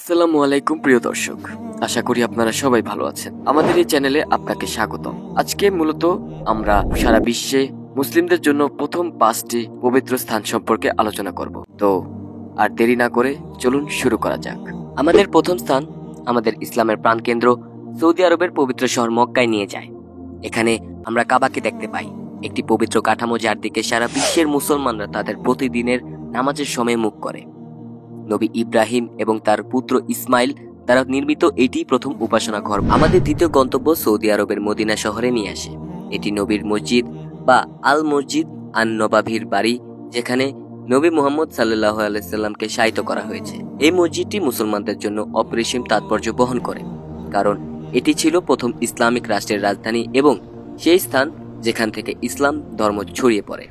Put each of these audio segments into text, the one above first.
আসসালামু আলাইকুম প্রিয় দর্শক, আশা করি আপনারা সবাই ভালো আছেন। আমাদের এই চ্যানেলে আপনাকে স্বাগতম। আজকে মূলত আমরা সারা বিশ্বে মুসলিমদের জন্য প্রথম 5টি পবিত্র স্থান সম্পর্কে আলোচনা করব। তো আর দেরি না করে চলুন শুরু করা যাক। আমাদের প্রথম স্থান আমাদের ইসলামের প্রাণকেন্দ্র সৌদি আরবের পবিত্র শহর মক্কায় নিয়ে যায়। এখানে আমরা কাবাকে দেখতে পাই, একটি পবিত্র কাঠামো যার দিকে সারা বিশ্বের মুসলমানরা তাদের প্রতিদিনের নামাজের সময় মুখ করে। নবী ইব্রাহিম এবং তার পুত্র ইসমাইল দ্বারা নির্মিত এটি প্রথম উপাসনা ঘর। আমাদের দ্বিতীয় গন্তব্য সৌদি আরবের মদিনা শহরে নিয়ে আসে। এটি নবীর মসজিদ বা আল মসজিদ আন নবাভির বাড়ি, যেখানে নবী মুহাম্মদ সাল্লাল্লাহু আলাইহি সাল্লামকে শায়িত করা হয়েছে। এই মসজিদটি মুসলমানদের জন্য অপরিসীম তাৎপর্য বহন করে, কারণ এটি ছিল প্রথম ইসলামিক রাষ্ট্রের রাজধানী এবং সেই স্থান যেখান থেকে ইসলাম ধর্ম ছড়িয়ে পড়ে।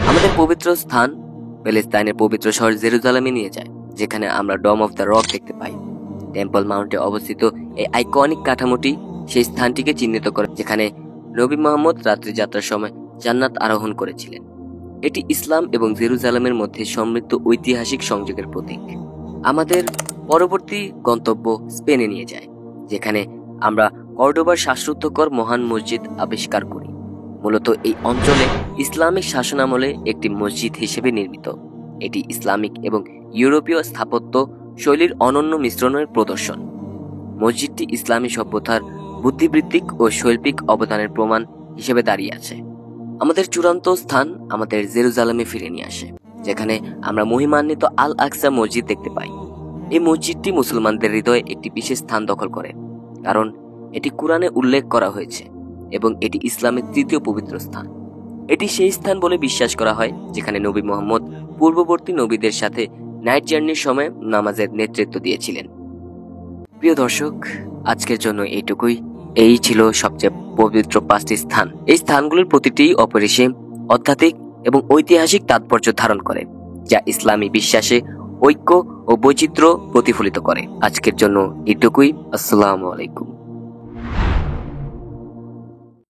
আমাদের পবিত্র স্থান প্যালেস্তাইনের পবিত্র শহর জেরুজালেমে নিয়ে যায়, যেখানে আমরা ডম অফ দ্য রক দেখতে পাই। টেম্পল মাউন্টে অবস্থিত এই আইকনিক কাঠামোটি সেই স্থানটিকে চিহ্নিত করে যেখানে নবী মুহাম্মদ রাত্রি যাত্রার সময় জান্নাত আরোহণ করেছিলেন। এটি ইসলাম এবং জেরুজালেমের মধ্যে সমৃদ্ধ ঐতিহাসিক সংযোগের প্রতীক। আমাদের পরবর্তী গন্তব্য স্পেনে নিয়ে যায়, যেখানে আমরা কর্ডোবার শ্বাসরুদ্ধকর মহান মসজিদ আবিষ্কার করি। মূলত এই অঞ্চলে ইসলামিক শাসনামলে একটি মসজিদ হিসেবে নির্মিত। এটি ইসলামিক এবং ইউরোপীয় স্থাপত্য শৈলীর অনন্য মিশ্রণের প্রদর্শন। মসজিদটি ইসলামী সভ্যতার বুদ্ধিবৃত্তিক ও শৈল্পিক অবদানের প্রমাণ হিসেবে দাঁড়িয়ে আছে। আমাদের চূড়ান্ত স্থান আমাদের জেরুজালেমে ফিরে নিয়ে আসে, যেখানে আমরা মহিমান্বিত আল আকসা মসজিদ দেখতে পাই। এই মসজিদটি মুসলমানদের হৃদয়ে একটি বিশেষ স্থান দখল করে, কারণ এটি কুরআনে উল্লেখ করা হয়েছে এবং এটি ইসলামের তৃতীয় পবিত্র স্থান। এটি সেই স্থান বলে বিশ্বাস করা হয় যেখানে নবী মুহাম্মদ পূর্ববর্তী নবীদের সাথে নাইট জার্নির সময় নামাজের নেতৃত্ব দিয়েছিলেন। প্রিয় দর্শক, আজকের জন্য এইটুকুই। এই ছিল সবচেয়ে পবিত্র 5টি স্থান। এই স্থানগুলির প্রতিটি অপরিসীম আধ্যাত্মিক এবং ঐতিহাসিক তাৎপর্য ধারণ করে, যা ইসলামী বিশ্বাসে ঐক্য ও বৈচিত্র্য প্রতিফলিত করে। আজকের জন্য এইটুকুই। আসসালামু আলাইকুম।